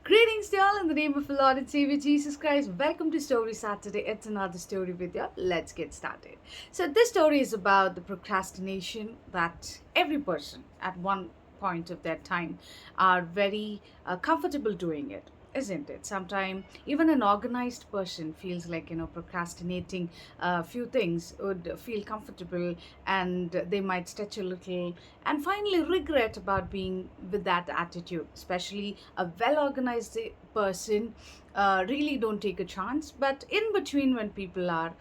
Greetings to all in the name of the Lord and Savior Jesus Christ. Welcome to Story Saturday. It's another story with you. Let's get started. So, this story is about the procrastination that every person at one point of their time are very comfortable doing it. Isn't it? Sometimes even an organized person feels like procrastinating a few things would feel comfortable, and they might stretch a little and finally regret about being with that attitude. Especially a well organized person really don't take a chance, but in between when people are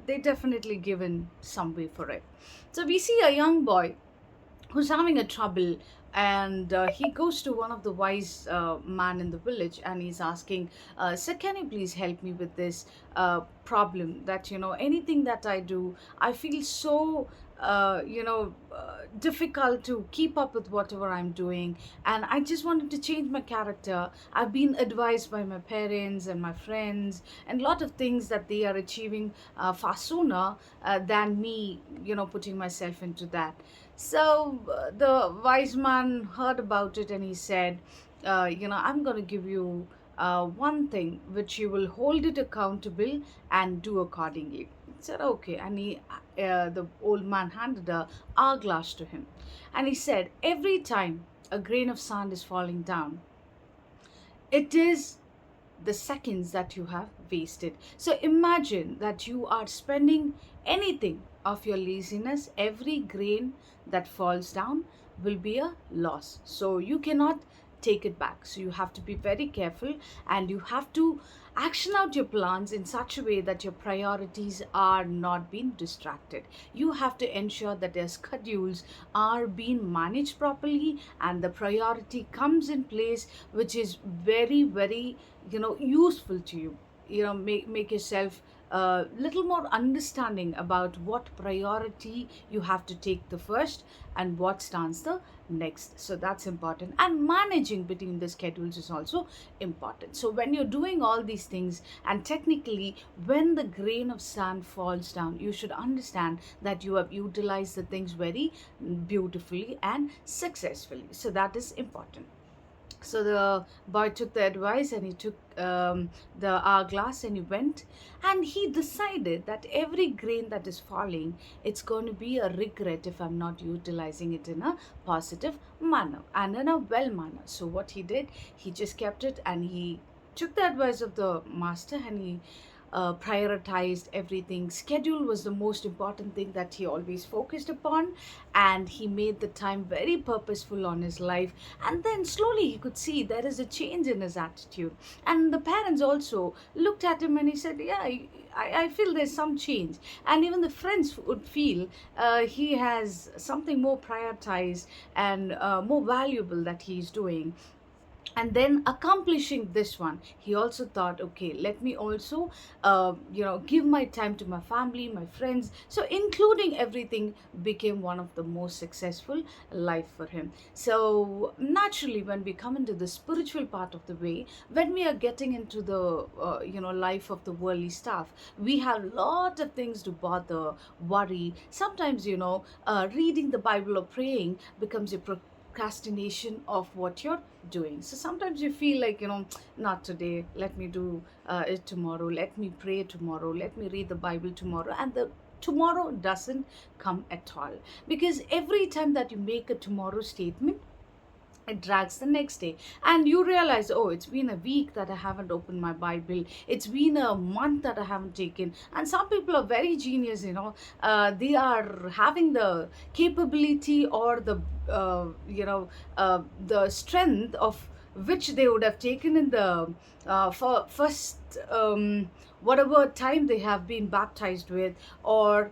they definitely given some way for it. So we see a young boy who's having a trouble, and he goes to one of the wise man in the village, and he's asking, sir, can you please help me with this problem that anything that I do, I feel so difficult to keep up with whatever I'm doing, and I just wanted to change my character. I've been advised by my parents and my friends and a lot of things that they are achieving far sooner than me putting myself into that. So the wise man heard about it, and he said, I'm going to give you one thing which you will hold it accountable and do accordingly. He said, okay. And the old man handed a hourglass to him. And he said, every time a grain of sand is falling down, it is the seconds that you have wasted. So imagine that you are spending anything of your laziness, every grain that falls down will be a loss. So you cannot take it back. So you have to be very careful, and you have to action out your plans in such a way that your priorities are not being distracted. You have to ensure that your schedules are being managed properly, and the priority comes in place, which is very useful to you. Make yourself a little more understanding about what priority you have to take the first and what stands the next. So that's important, and managing between the schedules is also important. So when you're doing all these things, and technically when the grain of sand falls down, you should understand that you have utilized the things very beautifully and successfully. So that is important. So the boy took the advice, and he took the hourglass, and he went, and he decided that every grain that is falling, it's going to be a regret if I'm not utilizing it in a positive manner and in a well manner. So what he did, he just kept it, and he took the advice of the master, and he prioritized everything. Schedule was the most important thing that he always focused upon, and he made the time very purposeful on his life. And then slowly he could see there is a change in his attitude. And the parents also looked at him, and he said, yeah, I feel there's some change. And even the friends would feel he has something more prioritized and more valuable that he's doing. And then accomplishing this one, he also thought, okay, let me also give my time to my family, my friends. So including everything became one of the most successful life for him. So naturally, when we come into the spiritual part of the way, when we are getting into the life of the worldly stuff, we have a lot of things to bother, worry. Sometimes reading the Bible or praying becomes a procrastination of what you're doing. So sometimes you feel like, not today, let me do it tomorrow, let me pray tomorrow, let me read the Bible tomorrow. And the tomorrow doesn't come at all, because every time that you make a tomorrow statement, it drags the next day, and you realize, oh, it's been a week that I haven't opened my Bible, it's been a month that I haven't taken. And some people are very genius, they are having the capability or the strength of which they would have taken in the first whatever time they have been baptized with, or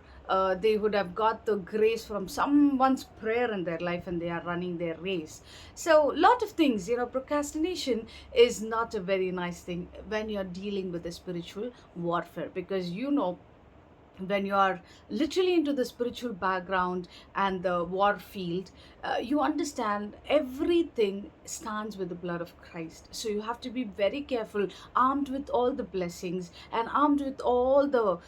they would have got the grace from someone's prayer in their life, and they are running their race. So lot of things, procrastination is not a very nice thing when you're dealing with the spiritual warfare, because when you are literally into the spiritual background and the war field, you understand everything stands with the blood of Christ. So you have to be very careful, armed with all the blessings and armed with all the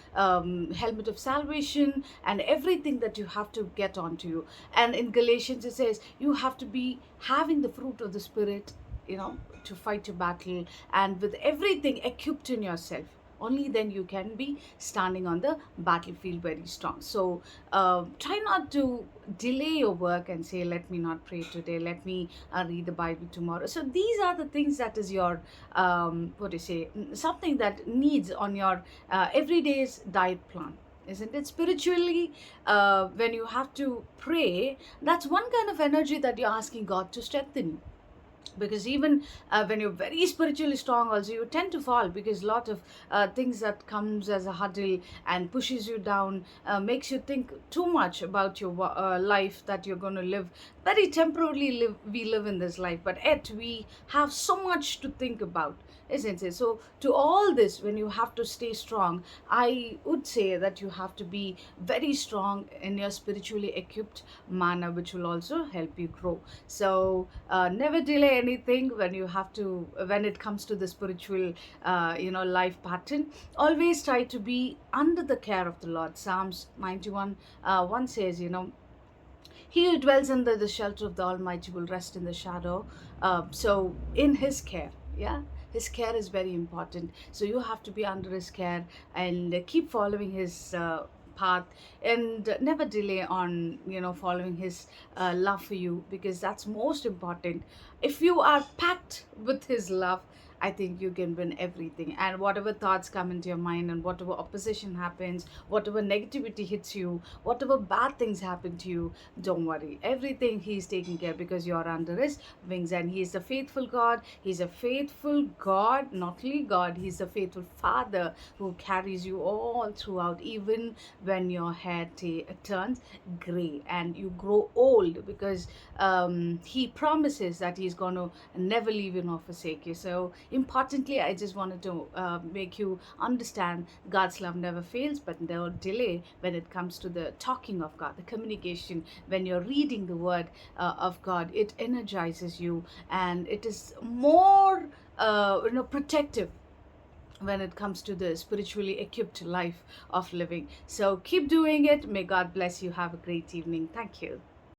helmet of salvation and everything that you have to get onto you. And in Galatians it says you have to be having the fruit of the Spirit to fight your battle, and with everything equipped in yourself, only then you can be standing on the battlefield very strong. So try not to delay your work and say, let me not pray today, let me read the Bible tomorrow. So these are the things that is your what do you say, something that needs on your everyday's diet plan, isn't it? Spiritually, when you have to pray, that's one kind of energy that you're asking God to strengthen you. Because even when you're very spiritually strong also, you tend to fall, because a lot of things that comes as a huddle and pushes you down, makes you think too much about your life that you're going to live very temporarily. We live in this life, but yet we have so much to think about, isn't it? So to all this, when you have to stay strong, I would say that you have to be very strong in your spiritually equipped manner, which will also help you grow. So never delay anything when you have to, when it comes to the spiritual life pattern. Always try to be under the care of the Lord. Psalms 91 1 says, he who dwells under the shelter of the Almighty will rest in the shadow. So, in His care, yeah, His care is very important. So, you have to be under His care and keep following His path, and never delay on following His love for you, because that's most important. If you are packed with His love, I think you can win everything. And whatever thoughts come into your mind, and whatever opposition happens, whatever negativity hits you, whatever bad things happen to you, don't worry. Everything He's taking care, because you're under His wings. And He is a faithful God. He's a faithful God, not only God, He's a faithful Father who carries you all throughout, even when your hair turns gray and you grow old, because He promises that He's going to never leave you nor forsake you. So importantly, I just wanted to make you understand God's love never fails, but no delay when it comes to the talking of God, the communication. When you're reading the word of God, it energizes you, and it is more protective when it comes to the spiritually equipped life of living. So keep doing it. May God bless you. Have a great evening. Thank you.